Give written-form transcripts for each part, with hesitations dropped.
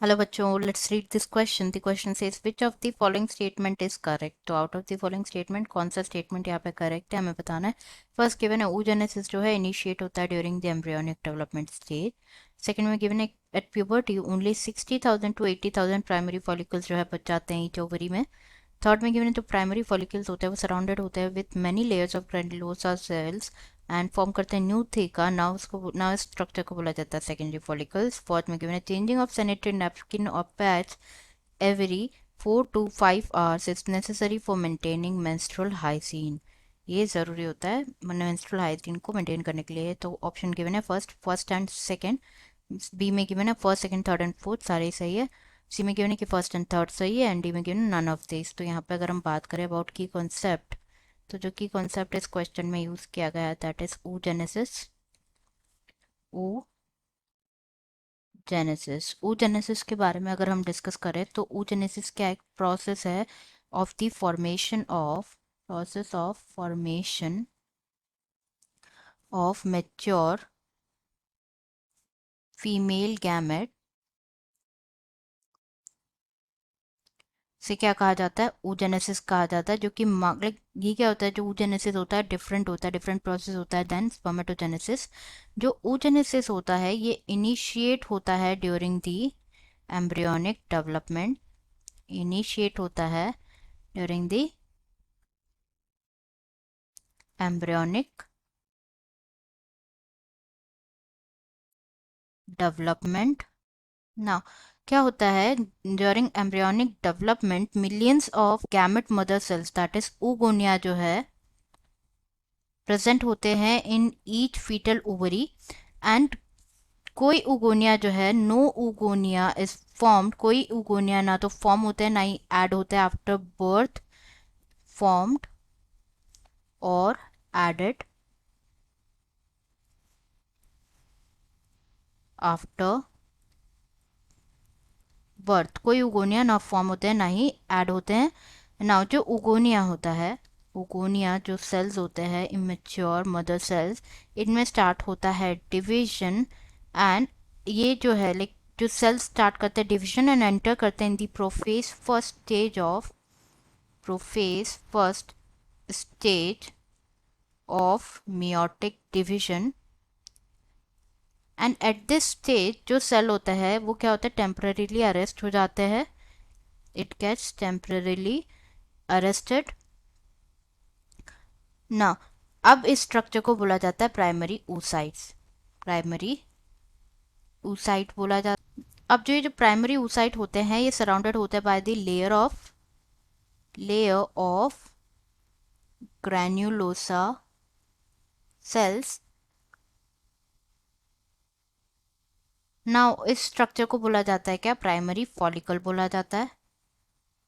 Hello बच्चों, let's read this question. The question says which of the following statement is correct. तो out of the following statement कौन सा statement यहाँ पे correct है हमें बताना है। फर्स्ट गिवन है oogenesis जो है इनिशिएट होता है during the embryonic development stage. Second में गिवन है at puberty only 60,000 to 80,000 primary follicles जो है बच जाते हैं ईच ओवरी में। थर्ड में गिवन है जो प्राइमरी फॉलिकल्स होते हैं वो सराउंडेड होते हैं with many layers of granulosa cells and form करते हैं न्यू थीका। नाउ इस स्ट्रक्चर को बोला जाता है सेकेंडरी फॉलिकल्स। फोर्थ में गिवन है चेंजिंग ऑफ सैनिटरी नैपकिन और pads every 4 to 5 hours is necessary for maintaining menstrual hygiene. ये ज़रूरी होता है मेंस्ट्रुअल हाइजीन को मेंटेन करने के लिए। तो ऑप्शन गिवन है फर्स्ट एंड सेकेंड। बी में गिवन है first second third and fourth सारे सही है। सी में गिवन है कि फर्स्ट एंड थर्ड सही है एंड डी में गिवन नन ऑफ दिस। तो यहाँ पे अगर हम बात करें अबाउट की कॉन्सेप्ट, तो जो की कॉन्सेप्ट इस क्वेश्चन में यूज किया गया है दैट इज oogenesis। oogenesis के बारे में अगर हम डिस्कस करें तो oogenesis क्या एक प्रोसेस है of the formation of mature female gamete से क्या कहा जाता है, oogenesis कहा जाता है। जो कि लाइक ये क्या होता है, जो oogenesis होता है डिफरेंट होता है, डिफरेंट प्रोसेस होता है देन spermatogenesis। जो oogenesis होता है ये इनिशिएट होता है during the embryonic development, initiate होता है during the embryonic development. Now क्या होता है, during embryonic development millions of gamete mother cells that is oogonia जो है प्रेजेंट होते हैं in each fetal ovary and कोई उगोनिया जो है नो उगोनिया इज फॉर्म्ड, कोई उगोनिया ना तो फॉर्म होते हैं ना ही ऐड होते हैं आफ्टर बर्थ, फॉर्म्ड और एडेड आफ्टर बर्थ। कोई उगोनिया ना फॉर्म होते हैं ना ही ऐड होते हैं। ना जो उगोनिया होता है, उगोनिया जो सेल्स होते हैं इमेच्योर मदर सेल्स, इनमें स्टार्ट होता है डिवीजन एंड ये जो है लाइक जो सेल्स स्टार्ट करते हैं डिवीजन एंड एंटर करते हैं in the prophase first stage of meiotic division and at this stage जो सेल होता है वो क्या होता है टेम्पररीली अरेस्ट हो जाते हैं, it gets temporarily arrested। ना अब इस स्ट्रक्चर को बोला जाता है प्राइमरी oocytes, प्राइमरी oocyte बोला जाता है। अब जो ये जो प्राइमरी oocyte होते हैं ये सराउंडेड होते हैं by the layer of granulosa cells. Now इस स्ट्रक्चर को बोला जाता है क्या, प्राइमरी फॉलिकल बोला जाता है,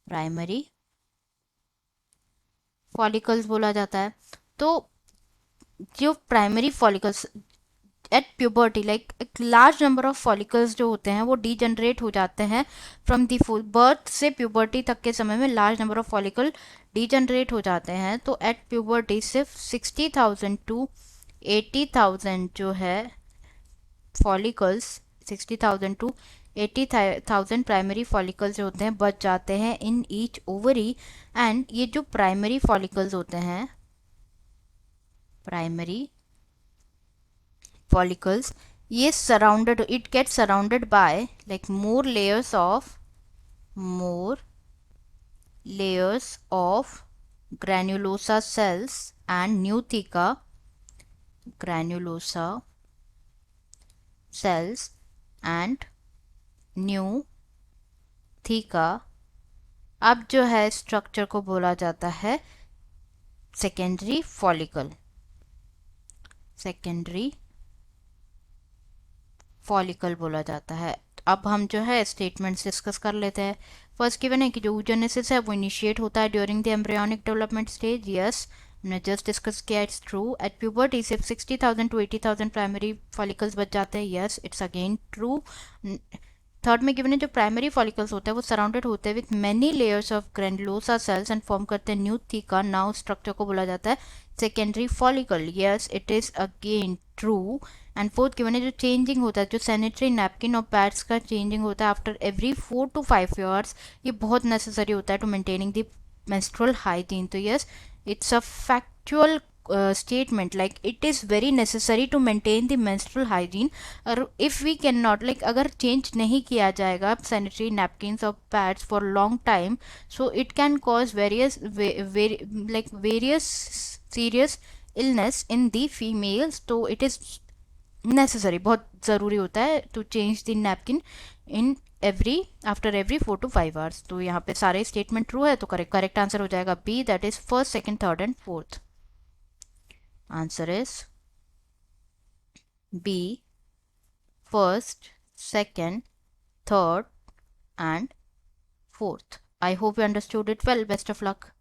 प्राइमरी फॉलिकल्स बोला जाता है। तो जो primary follicles at puberty like एक लार्ज नंबर ऑफ फॉलिकल्स जो होते हैं वो डीजनरेट हो जाते हैं फ्रॉम दी बर्थ से प्यूबर्टी तक के समय में large number of follicle degenerate हो जाते हैं। तो एट प्यूबर्टी सिर्फ 60,000 to 80,000 जो है फॉलिकल्स, 60,000 to 80,000 प्राइमरी फॉलिकल्स जो होते हैं बच जाते हैं इन ईच ओवरी। एंड ये जो प्राइमरी फॉलिकल्स होते हैं, प्राइमरी follicles, ये surrounded, it gets surrounded by like more layers of granulosa cells and new theca granulosa cells and new theca। अब जो है स्ट्रक्चर को बोला जाता है सेकेंडरी फॉलिकल, सेकेंडरी फॉलिकल बोला जाता है। अब हम जो है स्टेटमेंट्स डिस्कस कर लेते हैं। फर्स्ट गिवन है कि जो oogenesis है वो इनिशिएट होता है during the embryonic development stage. Yes, हमने जस्ट डिस्कस किया, इट्स ट्रू। एट प्यूबर्टी सिर्फ 60,000 to 80,000 प्राइमरी फॉलिकल्स बच जाते हैं। Yes, it's again true. Third में गिवन है जो प्राइमरी फॉलिकल्स होते हैं वो सराउंडेड होते हैं with many layers of granulosa cells and form करते हैं न्यू थीका नाउ स्ट्रक्चर को बोला जाता है secondary follicle. Yes it is again true. And fourth given है जो चेंजिंग होता है जो सैनिटरी नैपकिन और पैड्स का चेंजिंग होता है आफ्टर एवरी 4 to 5 years ये बहुत नेसेसरी होता है to maintaining the menstrual hygiene. तो yes it's a factual statement like it is very necessary to maintain the menstrual hygiene. और if we cannot like अगर change नहीं किया जाएगा sanitary napkins or pads for long time so it can cause various serious illness in the females. तो it is necessary बहुत ज़रूरी होता है to change the napkin in every after every 4 to 5 hours. तो यहाँ पे सारे स्टेटमेंट ट्रू है तो करेक्ट आंसर हो जाएगा B that is first second third and fourth. Answer is B first second third and fourth. I hope you understood it well. Best of luck.